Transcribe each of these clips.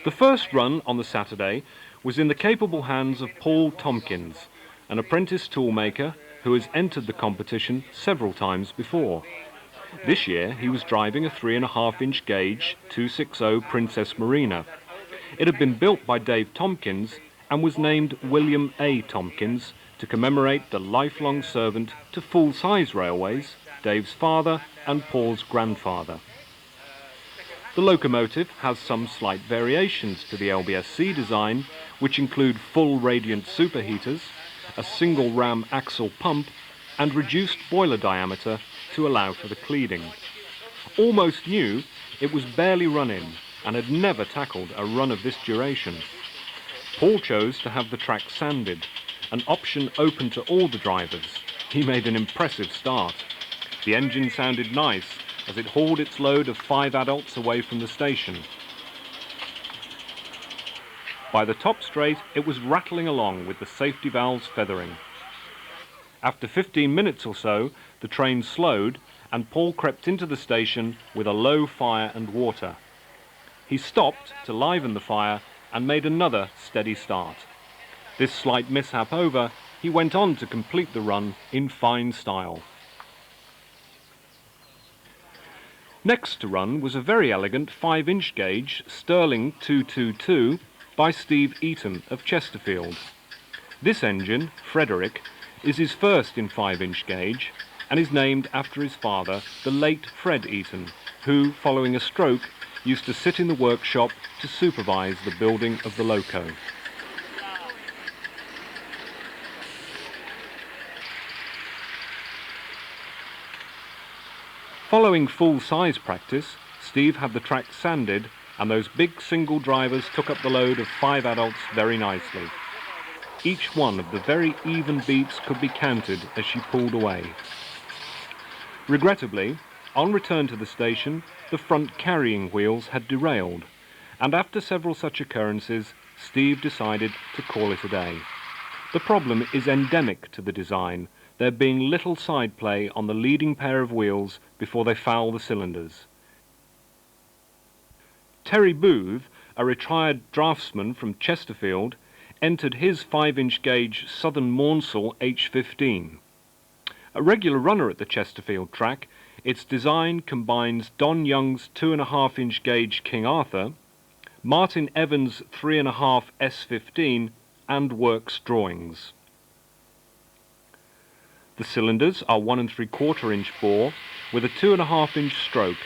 The first run on the Saturday was in the capable hands of Paul Tompkins, an apprentice toolmaker who has entered the competition several times before. This year he was driving a 3.5-inch gauge 260 Princess Marina. It had been built by Dave Tompkins and was named William A. Tompkins to commemorate the lifelong servant to full-size railways, Dave's father and Paul's grandfather. The locomotive has some slight variations to the LBSC design, which include full radiant superheaters, a single ram axle pump and reduced boiler diameter to allow for the cleading. Almost new, it was barely run in and had never tackled a run of this duration. Paul chose to have the track sanded, an option open to all the drivers. He made an impressive start. The engine sounded nice as it hauled its load of 5 adults away from the station. By the top straight, it was rattling along with the safety valves feathering. After 15 minutes or so, the train slowed and Paul crept into the station with a low fire and water. He stopped to liven the fire and made another steady start. This slight mishap over, he went on to complete the run in fine style. Next to run was a very elegant 5-inch gauge Stirling 222 by Steve Eaton of Chesterfield. This engine, Frederick, is his first in 5-inch gauge and is named after his father, the late Fred Eaton, who, following a stroke, used to sit in the workshop to supervise the building of the loco. Following full-size practice, Steve had the track sanded and those big single drivers took up the load of 5 adults very nicely. Each one of the very even beats could be counted as she pulled away. Regrettably, on return to the station, the front carrying wheels had derailed, and after several such occurrences, Steve decided to call it a day. The problem is endemic to the design, there being little side play on the leading pair of wheels before they foul the cylinders. Terry Booth, a retired draftsman from Chesterfield, entered his 5-inch gauge Southern Maunsell H15. A regular runner at the Chesterfield track, its design combines Don Young's 2.5-inch gauge King Arthur, Martin Evans' 3.5 S15 and works drawings. The cylinders are 1 3/4-inch bore with a 2.5-inch stroke,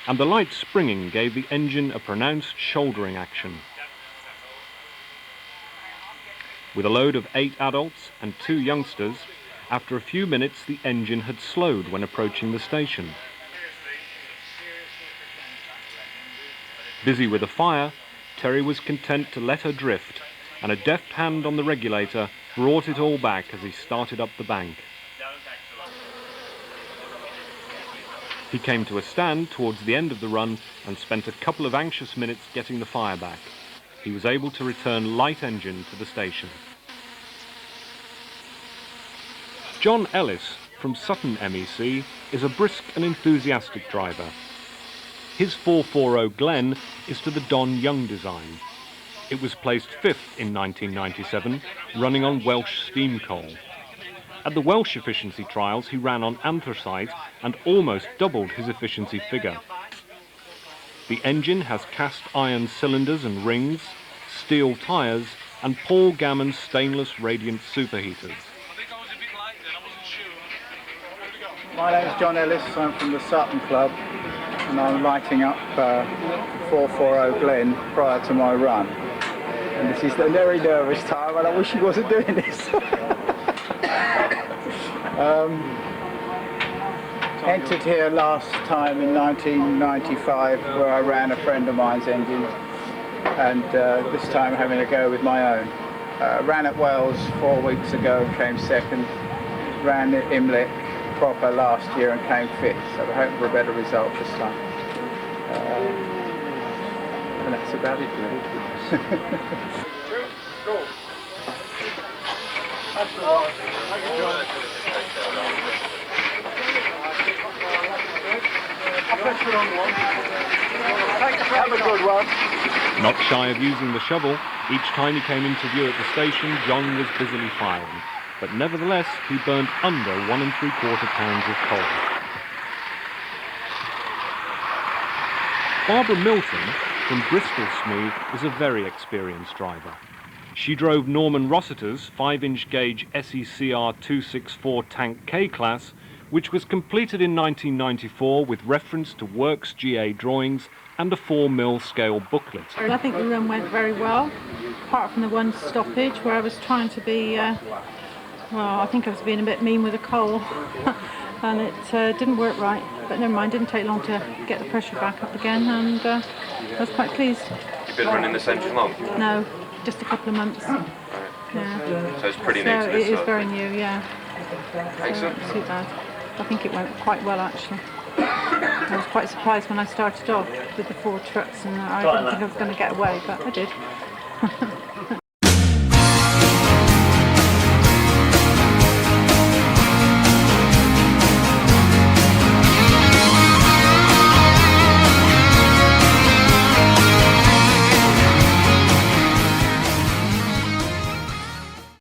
and the light springing gave the engine a pronounced shouldering action. With a load of 8 adults and 2 youngsters, after a few minutes the engine had slowed when approaching the station. Busy with a fire, Terry was content to let her drift, and a deft hand on the regulator brought it all back as he started up the bank. He came to a stand towards the end of the run and spent a couple of anxious minutes getting the fire back. He was able to return light engine to the station. John Ellis from Sutton MEC is a brisk and enthusiastic driver. His 440 Glen is to the Don Young design. It was placed 5th in 1997, running on Welsh steam coal. At the Welsh efficiency trials he ran on anthracite and almost doubled his efficiency figure. The engine has cast iron cylinders and rings, steel tyres and Paul Gammon stainless radiant superheaters. My name's John Ellis, I'm from the Sutton Club and I'm lighting up 440 Glen prior to my run. And this is the very nervous time and I wish he wasn't doing this. Entered here last time in 1995 where I ran a friend of mine's engine and this time having a go with my own. Ran at Wales 4 weeks ago, came second, ran at IMLEC proper last year and came 5th, so we're hoping for a better result this time. And that's about it really. Go. That's the one. I'll press you on one. Have a good one. Not shy of using the shovel, each time he came into view at the station, John was busily firing. But nevertheless, he burnt under 1 3/4 pounds of coal. Barbara Milton from Bristol Smooth is a very experienced driver. She drove Norman Rossiter's 5-inch gauge SECR 264 tank K-class, which was completed in 1994 with reference to Works GA drawings and a 4mm scale booklet. I think the run went very well, apart from the one stoppage where I was trying to be, well, I think I was being a bit mean with the coal and it didn't work right, but never mind, didn't take long to get the pressure back up again, and I was quite pleased. You've been running this engine long? No, just a couple of months. Right. Yeah. So it's pretty new to this. It is very new, yeah. Excellent. So, not too bad. I think it went quite well actually. I was quite surprised when I started off with the 4 trucks and I didn't think I was going to get away, but I did.